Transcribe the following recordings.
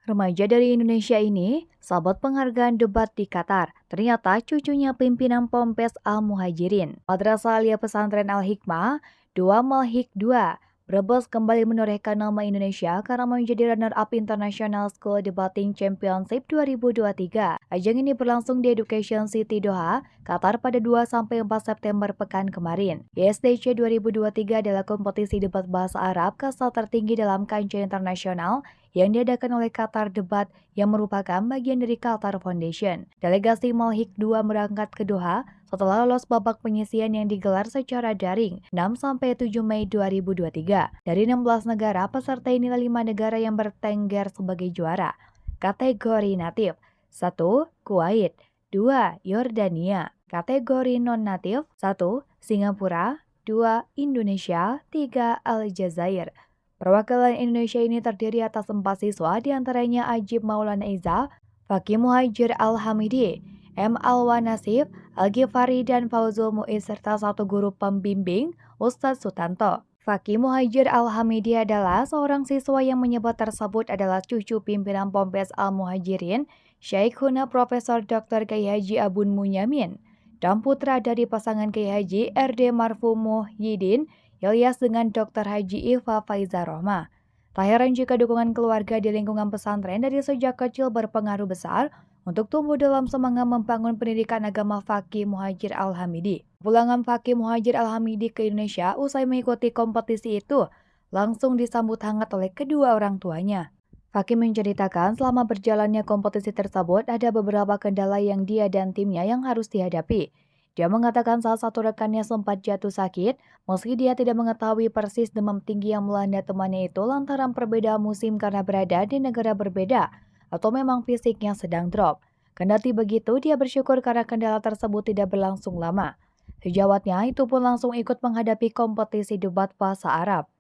Remaja dari Indonesia ini sabot penghargaan debat di Qatar. Ternyata cucunya pimpinan Ponpes Al-Muhajirin. Madrasah Alia Pesantren Al-Hikmah, 2 Malhik 2, Brebes kembali menorehkan nama Indonesia karena menjadi runner-up International School Debating Championship 2023. Ajang ini berlangsung di Education City Doha, Qatar pada 2-4 September pekan kemarin. ISDC 2023 adalah kompetisi debat bahasa Arab kasta tertinggi dalam kancah internasional yang diadakan oleh Qatar Debat yang merupakan bagian dari Qatar Foundation. Delegasi Malhik 2 berangkat ke Doha setelah lolos babak penyisian yang digelar secara daring 6-7 Mei 2023. Dari 16 negara, peserta inilah 5 negara yang bertengger sebagai juara. Kategori natif 1. Kuwait 2. Yordania. Kategori non-natif 1. Singapura 2. Indonesia 3. Aljazair. Perwakilan Indonesia ini terdiri atas 4 siswa, diantaranya Ajib Maulana Iza, Fakih Muhajir Al-Hamidi, M. Alwa Nasif, Al-Ghifari, dan Fauzul Muiz, serta 1 guru pembimbing, Ustadz Sutanto. Fakih Muhajir Al-Hamidi adalah seorang siswa yang menyebut tersebut adalah cucu pimpinan Ponpes Al-Muhajirin, Syekhuna Profesor Dr. Kiai Haji Abun Munyamin, dan putra dari pasangan Kiai Haji RD Marfu Muhyiddin Ilyas dengan Dr. Haji Iva Faiza Rohmah. Tak heran jika dukungan keluarga di lingkungan pesantren dari sejak kecil berpengaruh besar untuk tumbuh dalam semangat membangun pendidikan agama Fakih Muhajir Al-Hamidi. Pulangan Fakih Muhajir Al-Hamidi ke Indonesia usai mengikuti kompetisi itu langsung disambut hangat oleh kedua orang tuanya. Fakih menceritakan selama berjalannya kompetisi tersebut ada beberapa kendala yang dia dan timnya yang harus dihadapi. Dia mengatakan salah satu rekannya sempat jatuh sakit, meski dia tidak mengetahui persis demam tinggi yang melanda temannya itu lantaran perbedaan musim karena berada di negara berbeda, atau memang fisiknya sedang drop. Kendati begitu, dia bersyukur karena kendala tersebut tidak berlangsung lama. Sejawatnya, itu pun langsung ikut menghadapi kompetisi debat bahasa Arab.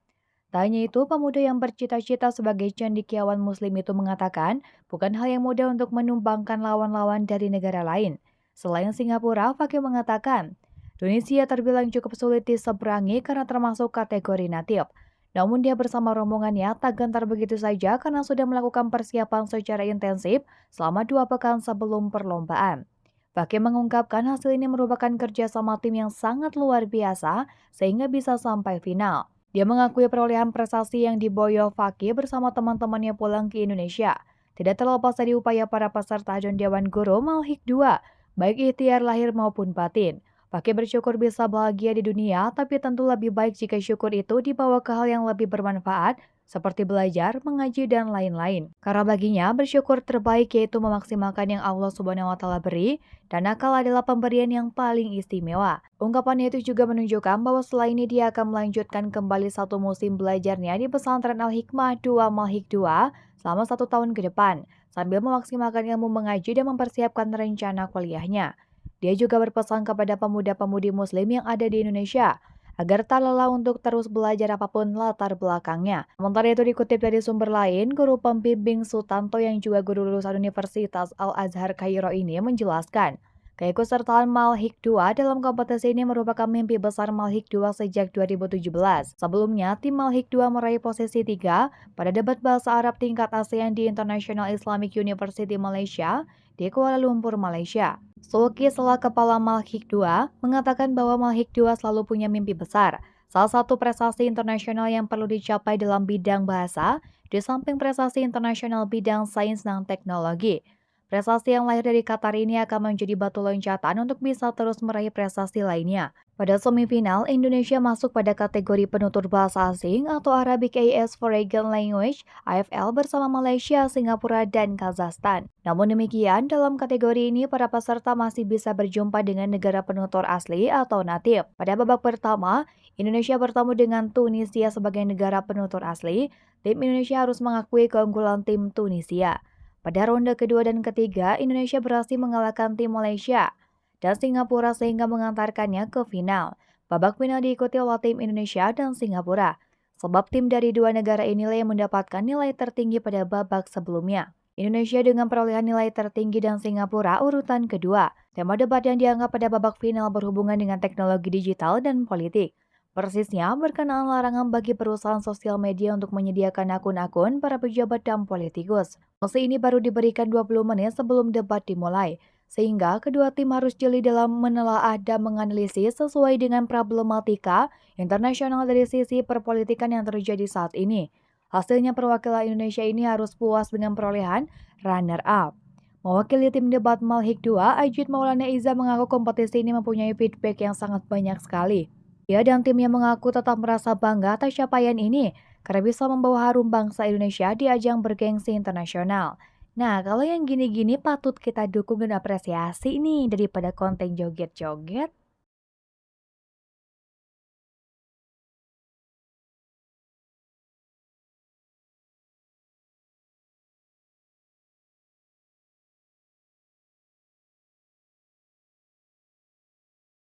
Tak hanya itu, pemuda yang bercita-cita sebagai cendekiawan muslim itu mengatakan, bukan hal yang mudah untuk menumbangkan lawan-lawan dari negara lain. Selain Singapura, Fakih mengatakan, Tunisia terbilang cukup sulit diseberangi karena termasuk kategori natif. Namun dia bersama rombongannya tak gentar begitu saja karena sudah melakukan persiapan secara intensif selama 2 pekan sebelum perlombaan. Fakih mengungkapkan hasil ini merupakan kerjasama tim yang sangat luar biasa sehingga bisa sampai final. Dia mengakui perolehan prestasi yang diboyong Fakih bersama teman-temannya pulang ke Indonesia tidak terlepas dari upaya para peserta dan Dewan Guru Malhik 2, baik ikhtiar lahir maupun batin. Fakih bersyukur bisa bahagia di dunia, tapi tentu lebih baik jika syukur itu dibawa ke hal yang lebih bermanfaat, seperti belajar, mengaji, dan lain-lain. Karena baginya, bersyukur terbaik yaitu memaksimalkan yang Allah Subhanahu wa Ta'ala beri, dan akal adalah pemberian yang paling istimewa. Ungkapan itu juga menunjukkan bahwa setelah ini dia akan melanjutkan kembali 1 musim belajarnya di Pesantren Al-Hikmah 2 Malhik 2 selama 1 tahun ke depan, sambil memaksimalkan ilmu mengaji dan mempersiapkan rencana kuliahnya. Dia juga berpesan kepada pemuda-pemudi muslim yang ada di Indonesia agar tak lelah untuk terus belajar apapun latar belakangnya. Sementara itu dikutip dari sumber lain, guru pembimbing Sutanto yang juga guru lulusan Universitas Al-Azhar Kairo ini menjelaskan, keikutsertaan Malhik 2 dalam kompetisi ini merupakan mimpi besar Malhik 2 sejak 2017. Sebelumnya, tim Malhik 2 meraih posisi 3 pada debat bahasa Arab tingkat ASEAN di International Islamic University Malaysia di Kuala Lumpur, Malaysia. Sulki selaku kepala Malhik 2 mengatakan bahwa Malhik 2 selalu punya mimpi besar. Salah satu prestasi internasional yang perlu dicapai dalam bidang bahasa, di samping prestasi internasional bidang sains dan teknologi. Prestasi yang lahir dari Qatar ini akan menjadi batu loncatan untuk bisa terus meraih prestasi lainnya. Pada semifinal, Indonesia masuk pada kategori penutur bahasa asing atau Arabic as Foreign Language (AFL) bersama Malaysia, Singapura, dan Kazakhstan. Namun demikian, dalam kategori ini para peserta masih bisa berjumpa dengan negara penutur asli atau natif. Pada babak pertama, Indonesia bertemu dengan Tunisia sebagai negara penutur asli. Tim Indonesia harus mengakui keunggulan tim Tunisia. Pada ronde kedua dan ketiga, Indonesia berhasil mengalahkan tim Malaysia dan Singapura sehingga mengantarkannya ke final. Babak final diikuti oleh tim Indonesia dan Singapura, sebab tim dari 2 negara inilah yang mendapatkan nilai tertinggi pada babak sebelumnya. Indonesia dengan perolehan nilai tertinggi dan Singapura urutan kedua. Tema debat yang dianggap pada babak final berhubungan dengan teknologi digital dan politik. Persisnya berkenaan larangan bagi perusahaan sosial media untuk menyediakan akun-akun para pejabat dan politikus. Mosi ini baru diberikan 20 menit sebelum debat dimulai, sehingga kedua tim harus jeli dalam menelaah dan menganalisis sesuai dengan problematika internasional dari sisi perpolitikan yang terjadi saat ini. Hasilnya perwakilan Indonesia ini harus puas dengan perolehan runner-up. Mewakili tim debat Malhik 2, Ajit Maulana Iza mengaku kompetisi ini mempunyai feedback yang sangat banyak sekali. Ia dan timnya mengaku tetap merasa bangga atas capaian ini karena bisa membawa harum bangsa Indonesia di ajang bergengsi internasional. Nah, kalau yang gini-gini patut kita dukung dan apresiasi nih daripada konten joget-joget.